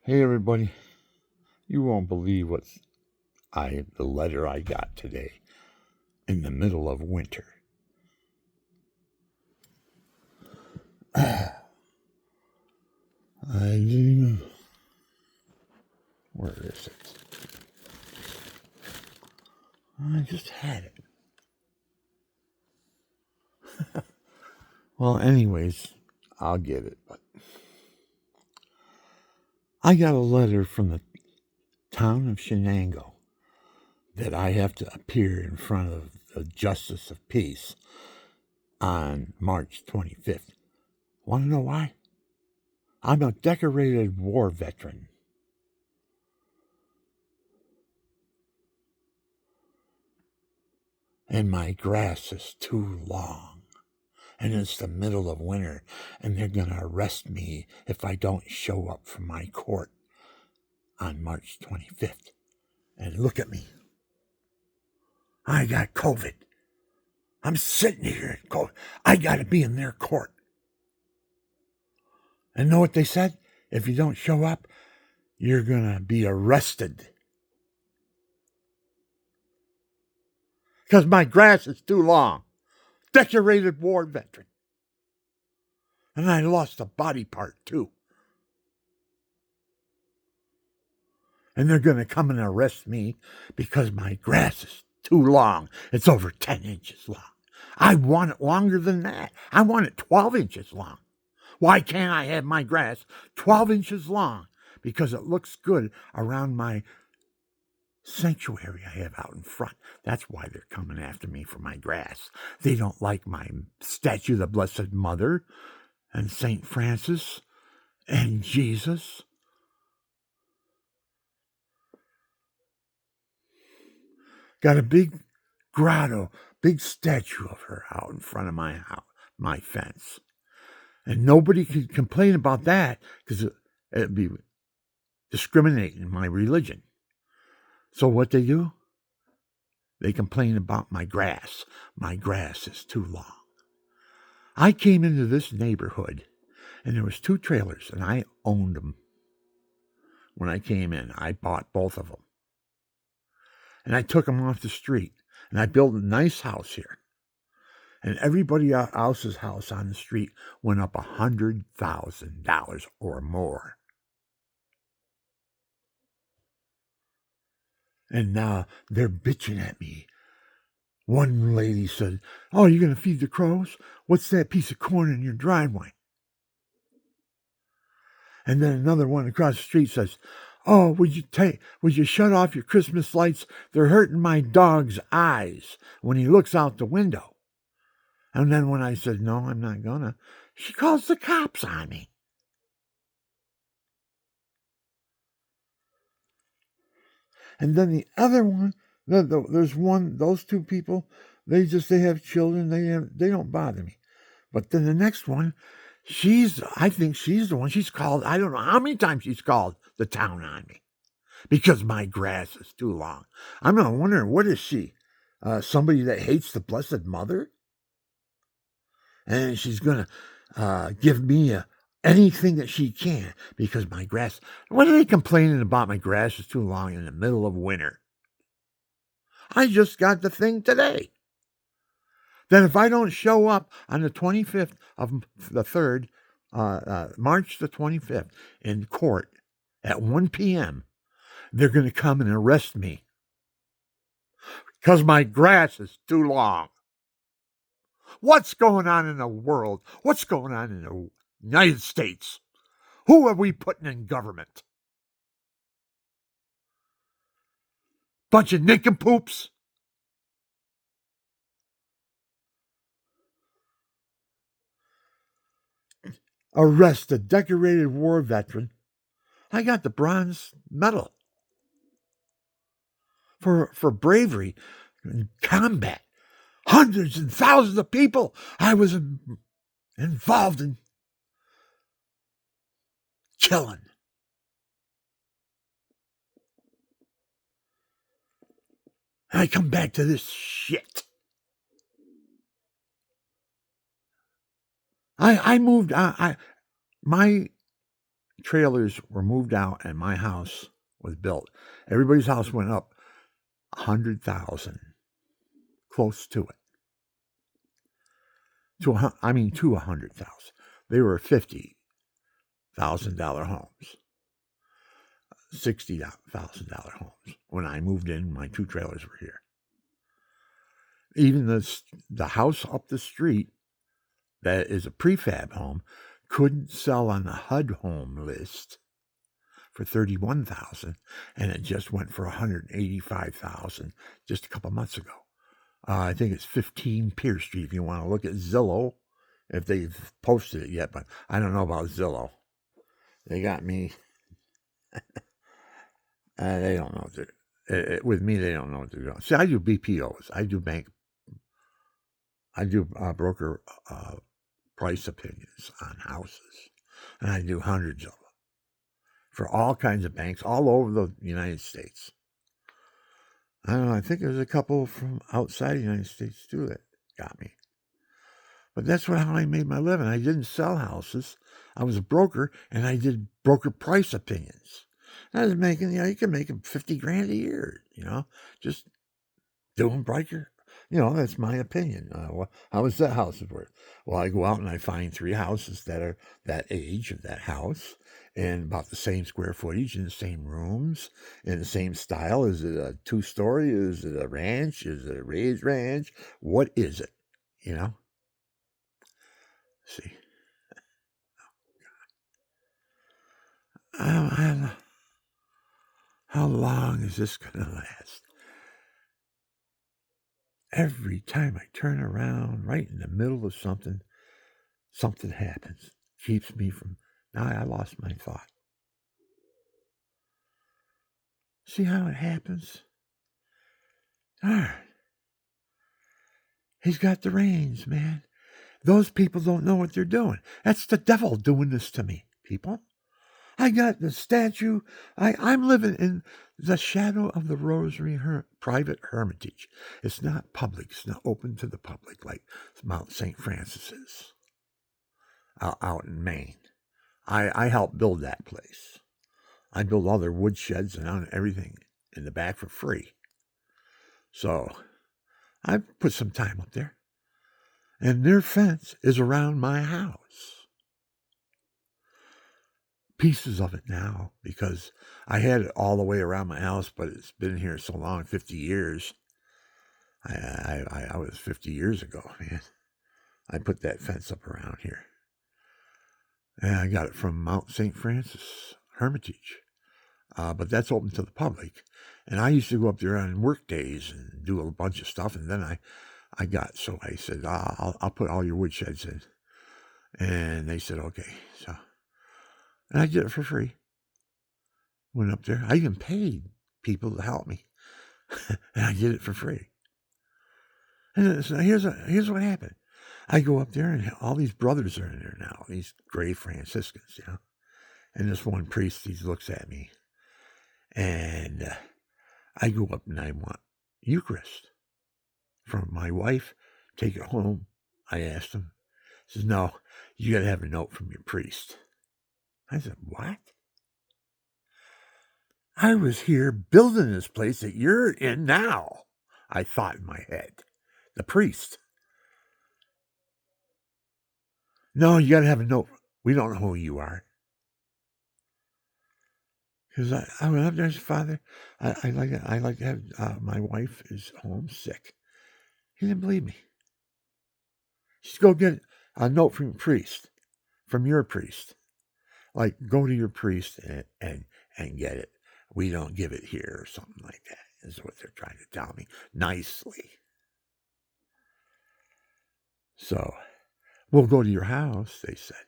Hey everybody, you won't believe the letter I got today in the middle of winter. I didn't even, where is it? I just had it. Well, anyways, I'll get it. But I got a letter from the town of Shenango that I have to appear in front of the Justice of Peace on March 25th. Want to know why? I'm a decorated war veteran. And my grass is too long. And it's the middle of winter, and they're going to arrest me if I don't show up for my court on March 25th. And look at me. I got COVID. I'm sitting here. I got to be in their court. And know what they said? If you don't show up, you're going to be arrested. Because my grass is too long. Decorated war veteran. And I lost a body part, too. And they're going to come and arrest me because my grass is too long. It's over 10 inches long. I want it longer than that. I want it 12 inches long. Why can't I have my grass 12 inches long? Because it looks good around my sanctuary I have out in front. That's why they're coming after me for my grass. They don't like my statue of the Blessed Mother and St. Francis and Jesus. Got a big grotto, big statue of her out in front of my house, my fence. And nobody could complain about that because it'd be discriminating my religion. So what they do? They complain about my grass. My grass is too long. I came into this neighborhood and there was 2 trailers and I owned them. When I came in, I bought both of them. And I took them off the street and I built a nice house here. And everybody else's house on the street went up $100,000 or more. And now they're bitching at me. One lady said, "Oh, you're going to feed the crows? What's that piece of corn in your driveway?" And then another one across the street says, "Oh, would you shut off your Christmas lights? They're hurting my dog's eyes when he looks out the window." And then when I said, "No, I'm not gonna," she calls the cops on me. And then the other one, there's one, those 2 people, they have children, they don't bother me. But then the next one, I think she's the one, she's called, I don't know how many times she's called the town on me because my grass is too long. I'm not wondering, what is she? Somebody that hates the Blessed Mother? And she's going to give me anything that she can because my grass, what are they complaining about? My grass is too long in the middle of winter. I just got the thing today that if I don't show up on the 25th of the 3rd, March the 25th, in court at 1 p.m., they're going to come and arrest me because my grass is too long. What's going on in the world? What's going on in the United States? Who are we putting in government? Bunch of nincompoops? Arrest a decorated war veteran. I got the bronze medal for bravery in combat. Hundreds and thousands of people I was involved in killing. And I come back to this shit. I moved. My trailers were moved out and my house was built. Everybody's house went up 100,000, close to it. To 100,000. They were $50,000 homes, $60,000 homes. When I moved in, my 2 trailers were here. Even the house up the street that is a prefab home couldn't sell on the HUD home list for $31,000, and it just went for $185,000 just a couple months ago. I think it's 15 Pierce Street if you want to look at Zillow, if they've posted it yet, but I don't know about Zillow. They got me. They don't know what they're... with me, they don't know what they're doing. See, I do BPOs. I do broker price opinions on houses, and I do hundreds of them for all kinds of banks all over the United States. I don't know, I think there's a couple from outside the United States too that got me. But that's how I made my living. I didn't sell houses. I was a broker, and I did broker price opinions. I was making, you can make $50,000 a year, just doing broker. That's my opinion. How is that house worth? Well, I go out and I find 3 houses that are that age of that house and about the same square footage in the same rooms in the same style. Is it a 2-story? Is it a ranch? Is it a raised ranch? What is it? See. How long is this going to last? Every time I turn around, right in the middle of something happens. Keeps me from... Now I lost my thought. See how it happens? All right. He's got the reins, man. Those people don't know what they're doing. That's the devil doing this to me, people. I got the statue. I'm living in the shadow of the Rosary private hermitage. It's not public. It's not open to the public like Mount St. Francis is out in Maine. I helped build that place. I built all their wood sheds and everything in the back for free. So I put some time up there. And their fence is around my house. Pieces of it now, because I had it all the way around my house, but it's been here so long, 50 years. I was 50 years ago, man. I put that fence up around here. And I got it from Mount St. Francis Hermitage. But that's open to the public. And I used to go up there on work days and do a bunch of stuff. And then I said, I'll put all your wood sheds in. And they said, okay. So, and I did it for free. Went up there. I even paid people to help me. And I did it for free. And so here's what happened. I go up there and all these brothers are in there now, these gray Franciscans, And this one priest, he looks at me. And I go up and I want Eucharist from my wife. Take it home. I asked him. He says, no, you got to have a note from your priest. I said, what? I was here building this place that you're in now, I thought in my head. The priest. No, you got to have a note. We don't know who you are. Because I went up there and said, Father, I like to have, my wife is home sick. He didn't believe me. Just go get a note from your priest. Like, go to your priest and get it. We don't give it here or something like that, is what they're trying to tell me nicely. So, we'll go to your house, they said.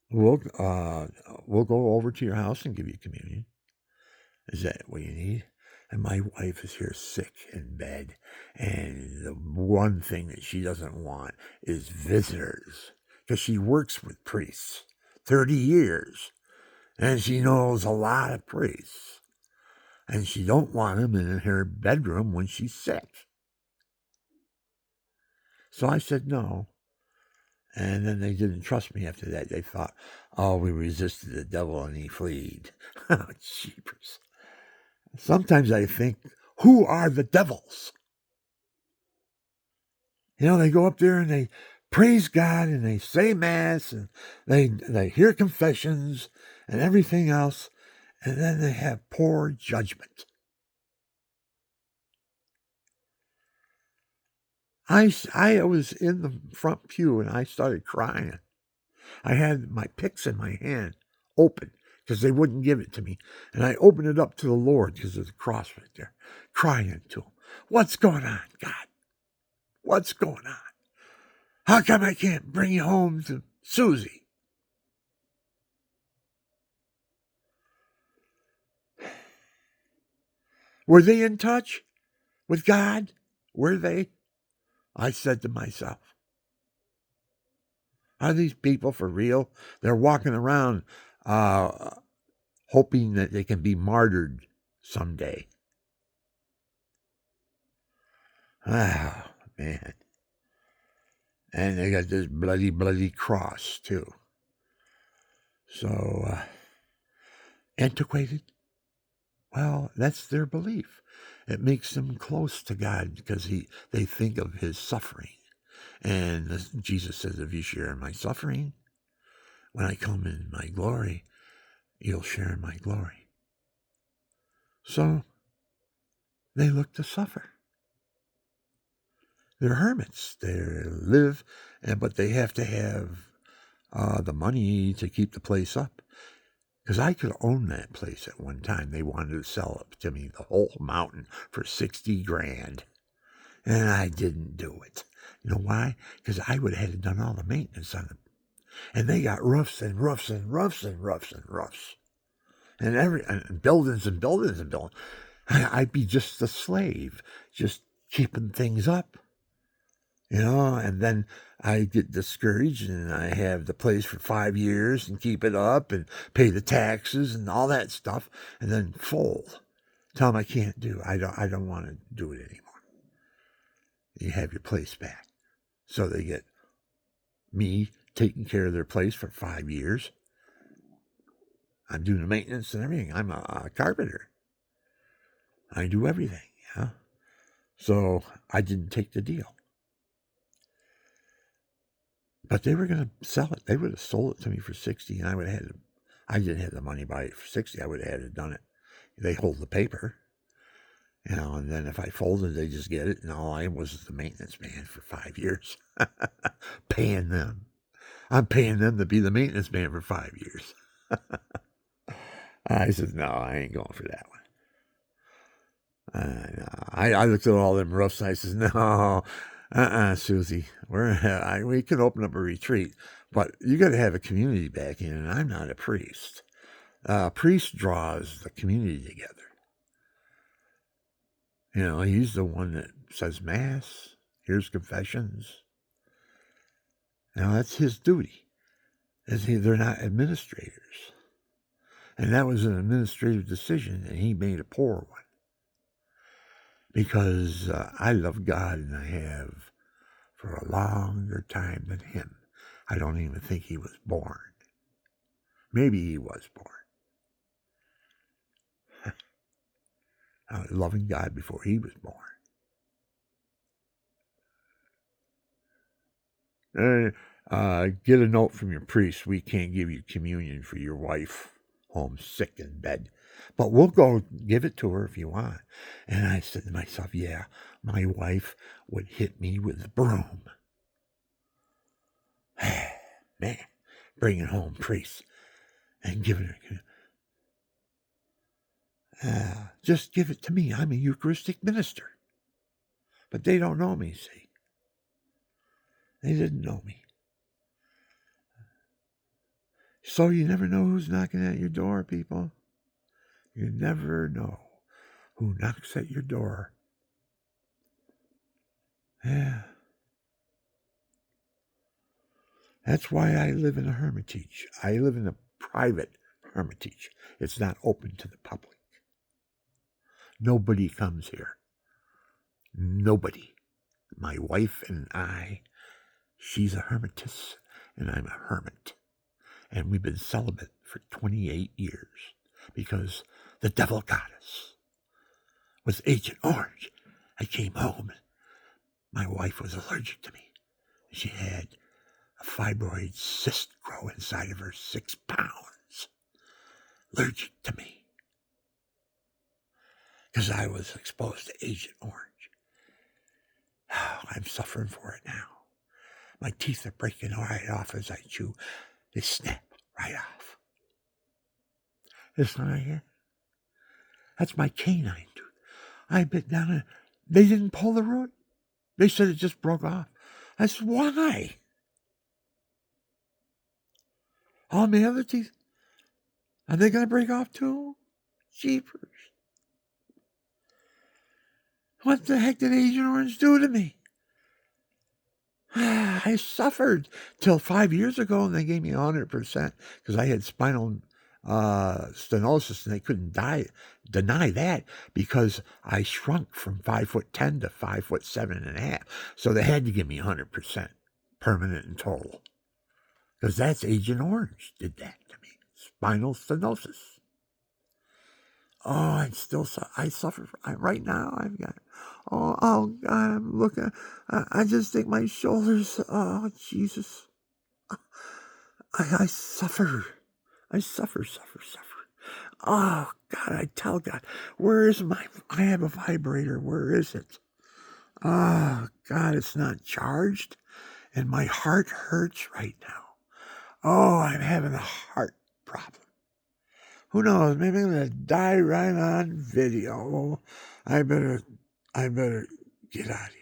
We'll go over to your house and give you communion. Is that what you need? And my wife is here sick in bed. And the one thing that she doesn't want is visitors. Because she works with priests 30 years. And she knows a lot of priests. And she don't want them in her bedroom when she's sick. So I said no. And then they didn't trust me after that. They thought, oh, we resisted the devil and he fled. Jeepers. Sometimes I think, who are the devils? They go up there and they praise God and they say mass and they hear confessions and everything else, and then they have poor judgment. I was in the front pew and I started crying. I had my pyx in my hand open because they wouldn't give it to me. And I opened it up to the Lord because there's a cross right there, crying to him. What's going on, God? What's going on? How come I can't bring you home to Susie? Were they in touch with God? Were they? I said to myself, are these people for real? They're walking around hoping that they can be martyred someday. Ah, man. And they got this bloody, bloody cross, too. So, antiquated? Well, that's their belief. It makes them close to God because they think of his suffering. And Jesus says, if you share in my suffering, when I come in my glory, you'll share in my glory. So, they look to suffer. They're hermits. They live, but they have to have the money to keep the place up. Because I could own that place at one time. They wanted to sell it to me, the whole mountain, for $60,000. And I didn't do it. You know why? Because I would have had done all the maintenance on it. And they got roofs and roofs and roofs and roofs and roofs. And buildings and buildings and buildings. I'd be just a slave, just keeping things up. And then I get discouraged and I have the place for 5 years and keep it up and pay the taxes and all that stuff and then fold. Tell them I can't do. I don't want to do it anymore. You have your place back. So they get me taking care of their place for 5 years. I'm doing the maintenance and everything. I'm a carpenter. I do everything, So I didn't take the deal. But they were going to sell it. They would have sold it to me for 60, and I would have had. I didn't have the money to buy it for 60. I would have had it done it. They hold the paper, and then if I folded, they just get it, and all I was the maintenance man for 5 years, paying them. I'm paying them to be the maintenance man for 5 years. I said, no, I ain't going for that one. No. I looked at all them roofs, and I said, no. Susie, we can open up a retreat, but you got to have a community back in, and I'm not a priest. A priest draws the community together. He's the one that says mass, hears confessions. That's his duty. They're not administrators. And that was an administrative decision, and he made a poor one. Because I love God, and I have for a longer time than him. I don't even think he was born. Maybe he was born. I was loving God before he was born. Get a note from your priest. We can't give you communion for your wife home sick in bed. But we'll go give it to her if you want. And I said to myself, yeah, my wife would hit me with a broom. Man, bringing home priests and giving her. Just give it to me. I'm a Eucharistic minister. But they don't know me, see. They didn't know me. So you never know who's knocking at your door, people. You never know who knocks at your door. Yeah. That's why I live in a hermitage. I live in a private hermitage. It's not open to the public. Nobody comes here. Nobody. My wife and I She's a hermitess, and I'm a hermit. And we've been celibate for 28 years because the devil got us. With Agent Orange, I came home. My wife was allergic to me. She had a fibroid cyst grow inside of her, 6 pounds. Allergic to me. Because I was exposed to Agent Orange. Oh, I'm suffering for it now. My teeth are breaking right off as I chew. They snap right off. This one right here, that's my canine tooth. I bit down and they didn't pull the root. They said it just broke off. I said, why? All my other teeth, are they going to break off too? Jeepers. What the heck did Agent Orange do to me? I suffered till 5 years ago, and they gave me 100% because I had spinal stenosis, and they couldn't deny that because I shrunk from 5'10" to 5'7.5". So they had to give me 100% permanent and total because that's Agent Orange did that to me. Spinal stenosis. Oh, I suffer right now. I've got, oh God, I'm looking, I just think my shoulders, oh Jesus. I suffer. I suffer. Oh God, I tell God, where is I have a vibrator. Where is it? Oh God, it's not charged. And my heart hurts right now. Oh, I'm having a heart problem. Who knows? Maybe I'm gonna die right on video. I better get out of here.